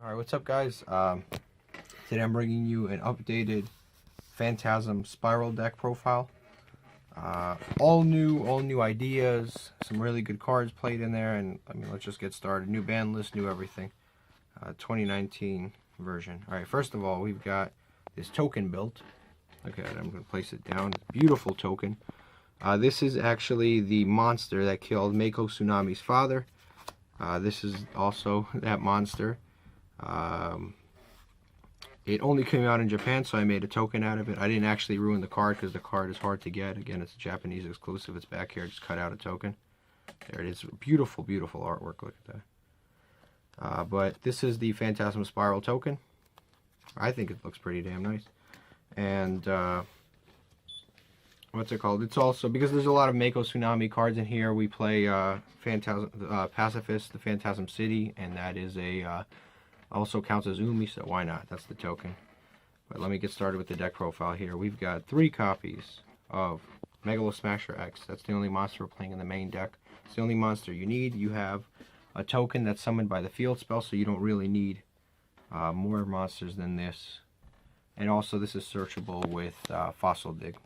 Alright, what's up guys? Today I'm bringing you an updated Phantasm Spiral deck profile. All new ideas, some really good cards played in there, and I mean, let's just get started. New ban list, new everything. 2019 version. Alright, first of all, we've got this token built. Look at it, I'm going to place it down. Beautiful token. This is actually the monster that killed Mako Tsunami's father. This is also that monster. It only came out in Japan, so I made a token out of it. I didn't actually ruin the card because the card is hard to get. Again, it's a Japanese exclusive. It's back here. Just cut out a token. There it is. Beautiful, beautiful artwork. Look at that. But this is the Phantasm Spiral token. I think it looks pretty damn nice. And what's it called? It's also, because there's a lot of Mako Tsunami cards in here, we play Phantasm, Pacifist, the Phantasm City, and that is a also counts as Umi, so why not? That's the token. But let me get started with the deck profile here. We've got 3 copies of Megalo Smasher X. That's the only monster we're playing in the main deck. It's the only monster you need. You have a token that's summoned by the field spell, so you don't really need more monsters than this. And also this is searchable with Fossil Dig.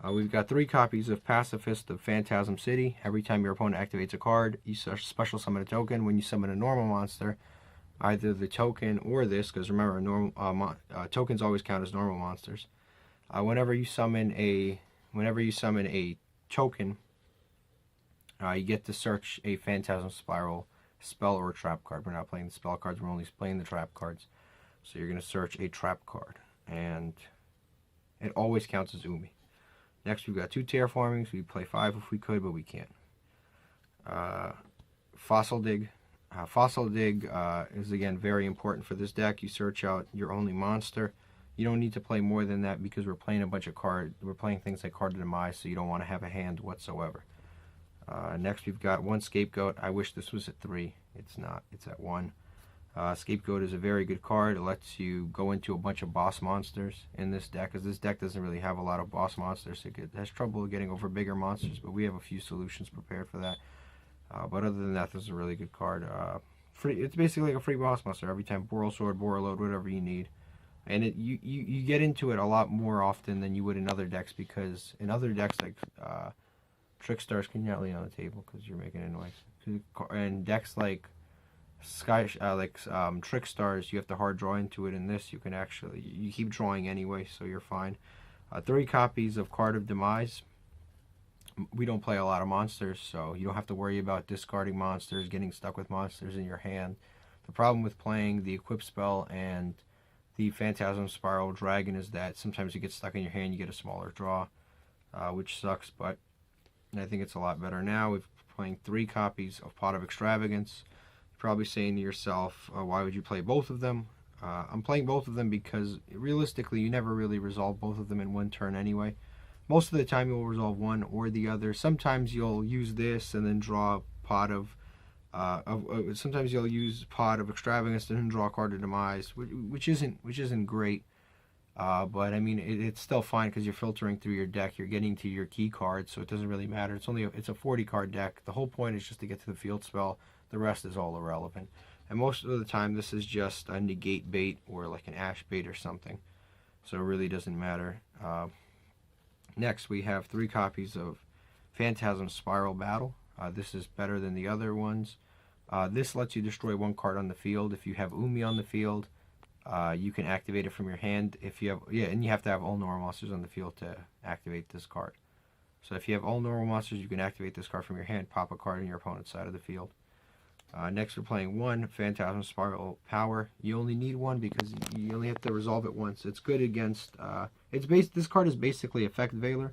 We've got 3 copies of Pacifist of Phantasm City. Every time your opponent activates a card, you special summon a token. When you summon a normal monster, either the token or this, because remember, tokens always count as normal monsters. Whenever you summon a token, you get to search a Phantasm Spiral spell or trap card. We're not playing the spell cards, we're only playing the trap cards. So you're going to search a trap card, and it always counts as Umi. Next, we've got 2 terraformings. We'd play 5 if we could, but we can't. Fossil Dig. Fossil Dig is, again, very important for this deck. You search out your only monster. You don't need to play more than that because we're playing a bunch of cards. We're playing things like Card of Demise, so you don't want to have a hand whatsoever. Next, we've got 1 Scapegoat. I wish this was at 3. It's not. It's at 1. Scapegoat is a very good card. It lets you go into a bunch of boss monsters in this deck, because this deck doesn't really have a lot of boss monsters. It has trouble getting over bigger monsters, but we have a few solutions prepared for that. But other than that, this is a really good card. It's basically like a free boss monster every time. Boral Sword, Borreload, whatever you need. And you get into it a lot more often than you would in other decks, because in other decks like Trickstars, can you not lay on the table because you're making a noise? And decks like Trickstars, you have to hard draw into it. In this, you can actually, you keep drawing anyway, so you're fine. 3 copies of Card of Demise. We don't play a lot of monsters, so you don't have to worry about discarding monsters, getting stuck with monsters in your hand. The problem with playing the Equip spell and the Phantasm Spiral Dragon is that sometimes you get stuck in your hand, you get a smaller draw, which sucks, but I think it's a lot better now. We're playing 3 copies of Pot of Extravagance. Probably saying to yourself, why would you play both of them? I'm playing both of them because realistically you never really resolve both of them in one turn anyway. Most of the time you'll resolve one or the other. Sometimes you'll use this and then draw Pot of sometimes you'll use Pot of Extravagance and then draw a Card of Demise, which isn't great. But I mean, it's still fine because you're filtering through your deck. You're getting to your key cards, so it doesn't really matter. It's a 40 card deck. The whole point is just to get to the field spell. The rest is all irrelevant. And most of the time, this is just a negate bait or like an ash bait or something. So it really doesn't matter. Next, we have 3 copies of Phantasm Spiral Battle. This is better than the other ones. This lets you destroy 1 card on the field. If you have Umi on the field, you can activate it from your hand. If you have, and you have to have all normal monsters on the field to activate this card. So if you have all normal monsters, you can activate this card from your hand, pop a card in your opponent's side of the field. Next, we're playing 1 Phantasm Spiral Power. You only need 1 because you only have to resolve it once. It's good against. This card is basically Effect Veiler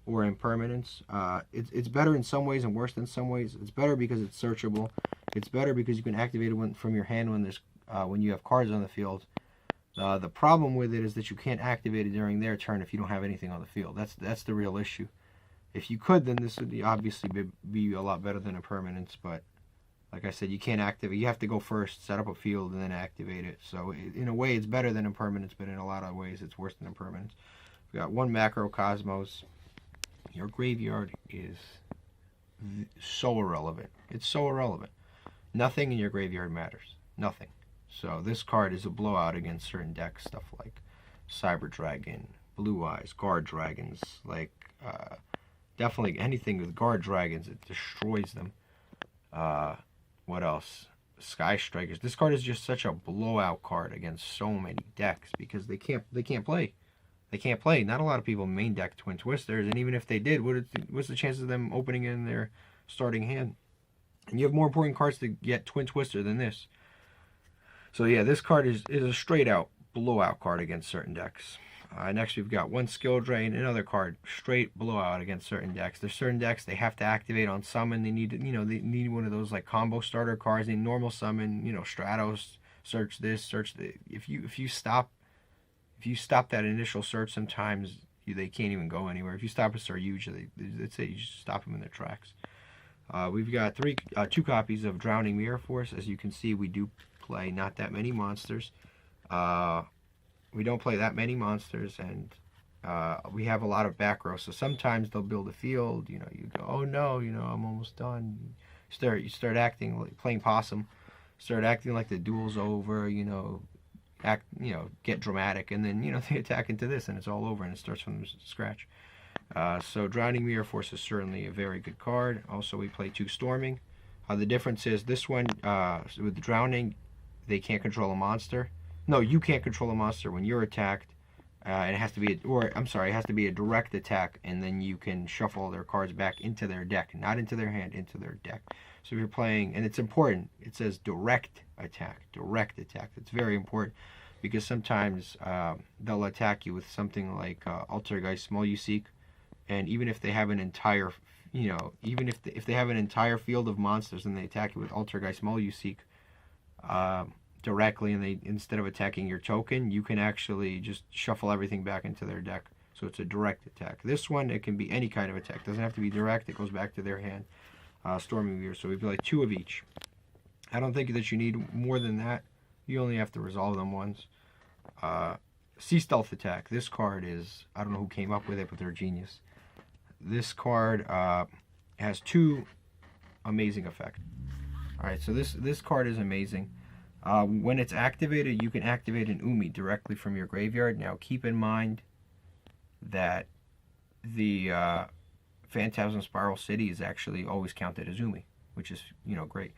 or Impermanence. It's better in some ways and worse in some ways. It's better because it's searchable. It's better because you can activate it from your hand when you have cards on the field. The problem with it is that you can't activate it during their turn if you don't have anything on the field. That's the real issue. If you could, then this would obviously be a lot better than Impermanence, but like I said, you can't activate. You have to go first, set up a field, and then activate it. So in a way, it's better than Impermanence, but in a lot of ways, it's worse than Impermanence. We've got 1 Macro Cosmos. Your graveyard is so irrelevant. It's so irrelevant. Nothing in your graveyard matters. Nothing. So this card is a blowout against certain decks, stuff like Cyber Dragon, Blue Eyes, Guard Dragons, like definitely anything with Guard Dragons, it destroys them. What else? Sky Strikers. This card is just such a blowout card against so many decks because they can't play. They can't play. Not a lot of people main deck Twin Twisters, and even if they did, what's the chances of them opening in their starting hand? And you have more important cards to get Twin Twister than this. So yeah, this card is a straight out blowout card against certain decks. Next we've got one skill drain, another card, straight blowout against certain decks. There's certain decks they have to activate on summon. They need they need one of those like combo starter cards. They normal summon, Stratos, search this, search the. If you stop that initial search, sometimes they can't even go anywhere. If you stop a search, usually that's it. You just stop them in their tracks. We've got two copies of Drowning Mirror Force. As you can see, we do play not that many monsters. We don't play that many monsters, and we have a lot of back row. So sometimes they'll build a field. You go, oh no, I'm almost done. You start acting like playing possum. Start acting like the duel's over. Get dramatic, and then they attack into this, and it's all over, and it starts from scratch. So Drowning Mirror Force is certainly a very good card. Also, we play 2 Storming. The difference is this one with Drowning, they can't control a monster. No, you can't control a monster when you're attacked. And it has to be it has to be a direct attack, and then you can shuffle their cards back into their deck, not into their hand, into their deck. So if you're playing, and it's important, it says direct attack. Direct attack. It's very important because sometimes they'll attack you with something like Altergeist Smoljuseek, and even if they have an entire, even if they have an entire field of monsters and they attack you with Altergeist Smoljuseek directly, and they instead of attacking your token, you can actually just shuffle everything back into their deck. So it's a direct attack. This one, it can be any kind of attack. It doesn't have to be direct. It goes back to their hand. Storming Mirror. So we play 2 of each. I don't think that you need more than that. You only have to resolve them once. Sea Stealth Attack. This card is, I don't know who came up with it, but they're genius. This card has 2 amazing effects. Alright, so this card is amazing. When it's activated, you can activate an Umi directly from your graveyard. Now, keep in mind that the Phantasm Spiral City is actually always counted as Umi, which is, great.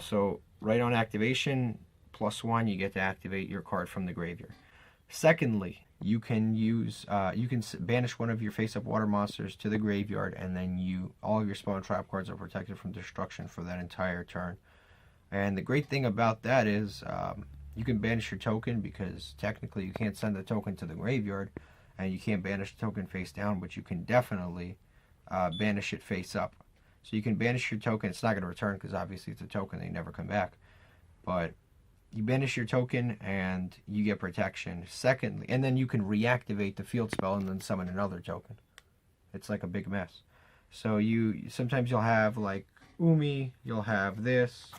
So, right on activation, +1, you get to activate your card from the graveyard. Secondly, you can banish one of your face-up water monsters to the graveyard, and then all of your spell and trap cards are protected from destruction for that entire turn. And the great thing about that is you can banish your token, because technically you can't send the token to the graveyard, and you can't banish the token face down, but you can definitely banish it face up. So you can banish your token. It's not going to return because obviously it's a token. They never come back. But you banish your token and you get protection. Secondly, and then you can reactivate the field spell and then summon another token. It's like a big mess. So sometimes you'll have like Umi, you'll have this,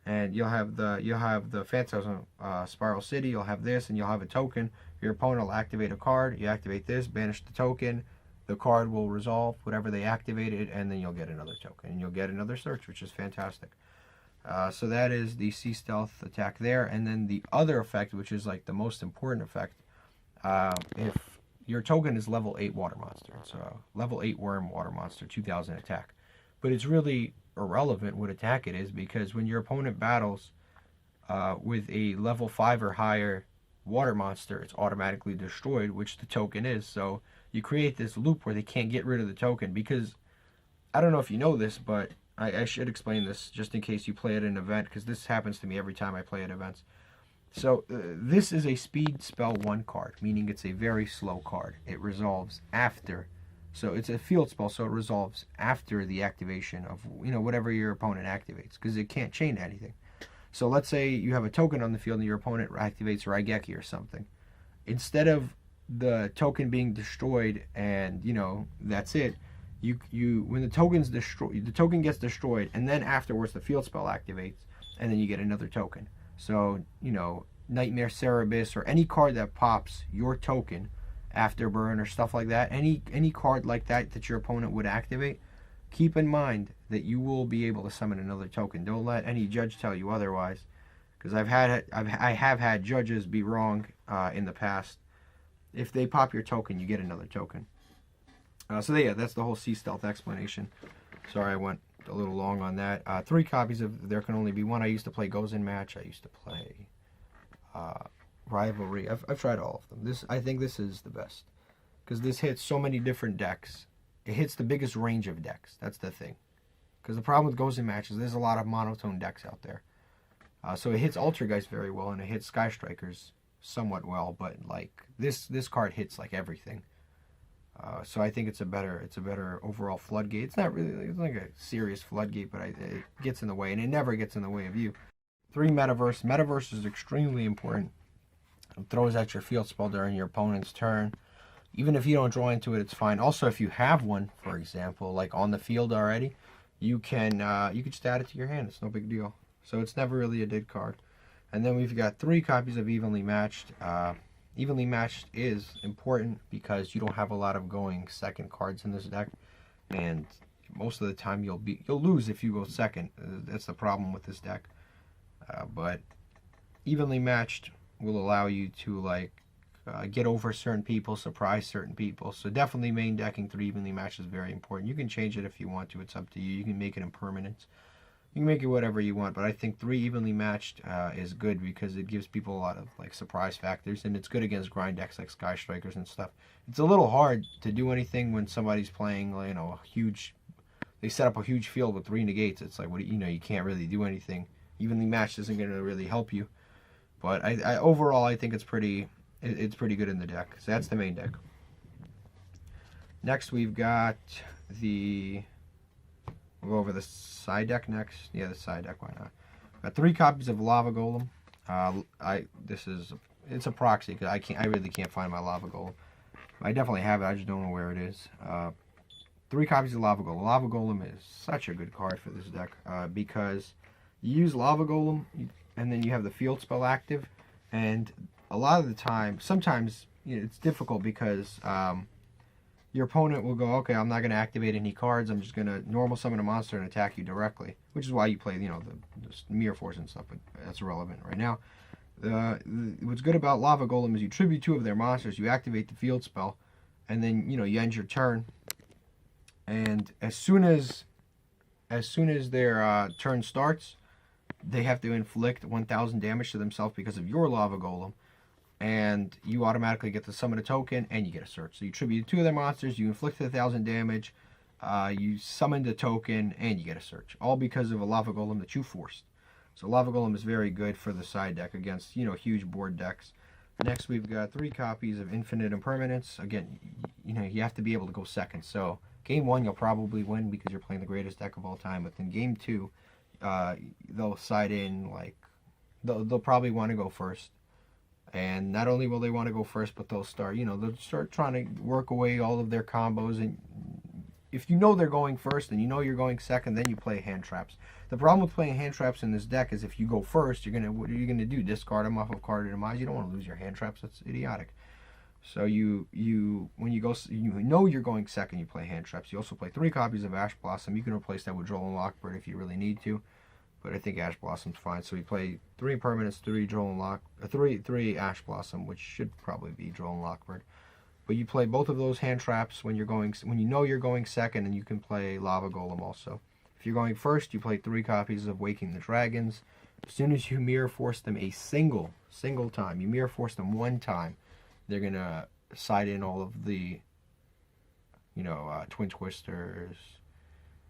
and you'll have the Phantasm Spiral City, you'll have this, and you'll have a token. Your opponent will activate a card, you activate this, banish the token, the card will resolve whatever they activated, and then you'll get another token, and you'll get another search, which is fantastic. So that is the Sea Stealth attack there. And then the other effect, which is like the most important effect, if your token is level 8 water monster, it's a level 8 worm water monster, 2000 attack. But it's really irrelevant what attack it is, because when your opponent battles with a level 5 or higher water monster, it's automatically destroyed, which the token is. So you create this loop where they can't get rid of the token, because I don't know if you know this, but I should explain this just in case you play at an event, because this happens to me every time I play at events. So this is a speed spell 1 card, meaning it's a very slow card. It resolves after, so it's a field spell, so it resolves after the activation of whatever your opponent activates, because it can't chain anything. So let's say you have a token on the field and your opponent activates Raigeki or something. Instead of the token being destroyed and that's it, when the token's destroyed, the token gets destroyed, and then afterwards the field spell activates, and then you get another token. So Nightmare Cerebus or any card that pops your token, Afterburn or stuff like that, any card like that your opponent would activate, keep in mind that you will be able to summon another token. Don't let any judge tell you otherwise. because I have had judges be wrong in the past. If they pop your token, you get another token. So yeah, that's the whole Sea Stealth explanation. Sorry I went a little long on that. 3 copies of There Can Only Be One. I used to play Goes in Match. I used to play Rivalry. I've tried all of them. I think this is the best, because this hits so many different decks. It hits the biggest range of decks. That's the thing. Because the problem with Goes in Match is there's a lot of monotone decks out there. So it hits Altergeist very well, and it hits Sky Strikers somewhat well. But like this card hits like everything. So I think it's a better overall Floodgate. It's not really, it's like a serious Floodgate, but it gets in the way, and it never gets in the way of you. 3 Metaverse. Metaverse is extremely important. It throws out your field spell during your opponent's turn. Even if you don't draw into it, it's fine. Also, if you have one, for example, like on the field already, you can just add it to your hand. It's no big deal. So it's never really a dead card. And then we've got 3 copies of Evenly Matched. Evenly Matched is important because you don't have a lot of going second cards in this deck, and most of the time you'll lose if you go second. That's the problem with this deck. But Evenly Matched will allow you to like get over certain people, surprise certain people. So definitely main decking 3 Evenly Matched is very important. You can change it if you want to. It's up to you. You can make it impermanence. You can make it whatever you want, but I think 3 Evenly Matched is good because it gives people a lot of like surprise factors, and it's good against grind decks like Sky Strikers and stuff. It's a little hard to do anything when somebody's playing, you know, they set up a huge field with 3 negates. It's like, you can't really do anything. Evenly Matched isn't going to really help you. But overall, I think it's pretty good in the deck. So that's the main deck. Next, we've got we'll go over the side deck next. Yeah, the side deck, why not? Got 3 copies of Lava Golem. It's a proxy because I really can't find my Lava Golem. I definitely have it, I just don't know where it is. 3 copies of Lava Golem. Lava Golem is such a good card for this deck because you use Lava Golem and then you have the field spell active, and a lot of the time, sometimes it's difficult because your opponent will go, okay, I'm not going to activate any cards. I'm just going to normal summon a monster and attack you directly, which is why you play, the Mirror Force and stuff, but that's irrelevant right now. What's good about Lava Golem is you tribute 2 of their monsters, you activate the field spell, and then, you end your turn. And as soon as their turn starts, they have to inflict 1,000 damage to themselves because of your Lava Golem. And you automatically get to summon a token, and you get a search. So you tribute 2 of their monsters, you inflict 1,000 damage, you summoned a token, and you get a search. All because of a Lava Golem that you forced. So Lava Golem is very good for the side deck against, huge board decks. Next, we've got 3 copies of Infinite Impermanence. Again, you have to be able to go second. So game 1, you'll probably win because you're playing the greatest deck of all time. But then game 2, they'll side in, like, they'll probably want to go first. And not only will they want to go first, but they'll start trying to work away all of their combos. And if they're going first and you're going second, then you play hand traps. The problem with playing hand traps in this deck is if you go first, what are you gonna do? Discard them off of Card of Demise? You don't want to lose your hand traps. That's idiotic. So when you go, you're going second, you play hand traps. You also play 3 copies of Ash Blossom. You can replace that with Droll and Lockbird if you really need to. But I think Ash Blossom's fine. So we play 3 Impermanence, 3 Droll and 3 Ash Blossom, which should probably be Droll and Lockbird. But you play both of those hand traps when you're going second, and you can play Lava Golem also. If you're going first, you play 3 copies of Waking the Dragons. As soon as you Mirror Force them a single time, you Mirror Force them 1 time, they're gonna side in all of the, Twin Twisters,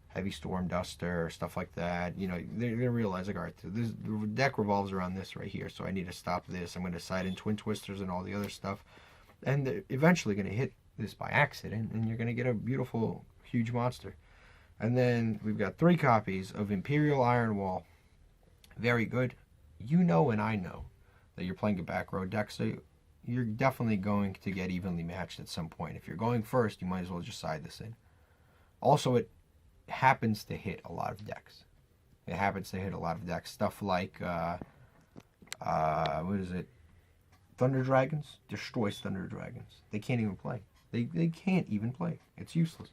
Heavy Storm Duster, stuff like that. They're gonna realize, like, all right, the deck revolves around this right here, so I need to stop this. I'm gonna side in Twin Twisters and all the other stuff, and they're eventually gonna hit this by accident, and you're gonna get a beautiful, huge monster. And then we've got 3 copies of Imperial Iron Wall. Very good. And I know that you're playing a back row deck, so you're definitely going to get evenly matched at some point. If you're going first, you might as well just side this in. Also, it happens to hit a lot of decks. Stuff like, what is it? Thunder Dragons destroys Thunder Dragons. They can't even play. They can't even play. It's useless.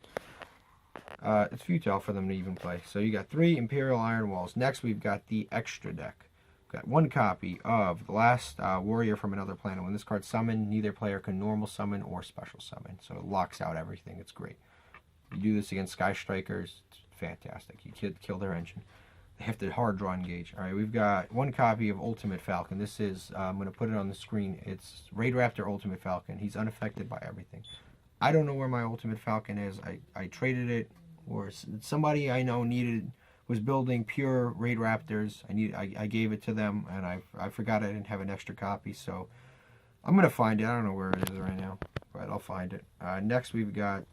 It's futile for them to even play. So you got 3 Imperial Iron Walls. Next, we've got the extra deck. Got 1 copy of The Last Warrior from Another Planet. When this card's summoned, neither player can normal summon or special summon. So it locks out everything. It's great. You do this against Sky Strikers, it's fantastic. You kill their engine. They have to hard draw engage. Alright, we've got 1 copy of Ultimate Falcon. This is, I'm going to put it on the screen. It's Raid Raptor Ultimate Falcon. He's unaffected by everything. I don't know where my Ultimate Falcon is. I traded it, or somebody I know was building pure Raid Raptors. I gave it to them, and I forgot I didn't have an extra copy, so I'm going to find it. I don't know where it is right now, but I'll find it. Next, we've got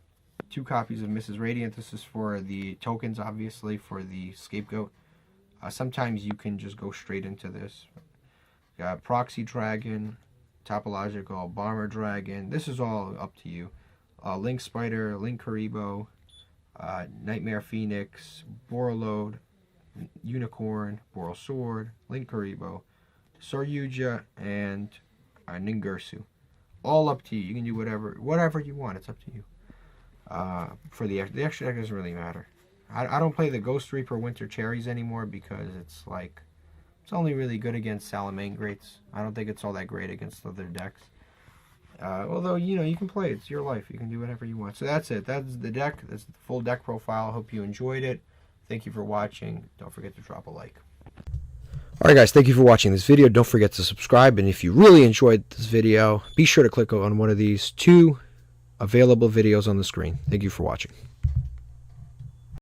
2 copies of Mrs. Radiant. This is for the tokens, obviously, for the Scapegoat. Sometimes you can just go straight into this. Got Proxy Dragon, Topological, Bomber Dragon. This is all up to you. Link Spider, Link Karibo, Nightmare Phoenix, Borreload, Unicorn, Boral Sword, Link Karibo, Soryuja, and Ningirsu. All up to you. You can do whatever you want. It's up to you. For the extra deck doesn't really matter. I don't play the Ghost Reaper Winter Cherries anymore because it's only really good against Salamangreats. I don't think it's all that great against other decks. Although, you can play it. It's your life. You can do whatever you want. So that's it. That's the deck. That's the full deck profile. I hope you enjoyed it. Thank you for watching. Don't forget to drop a like. Alright guys, thank you for watching this video. Don't forget to subscribe. And if you really enjoyed this video, be sure to click on one of these 2 available videos on the screen. Thank you for watching.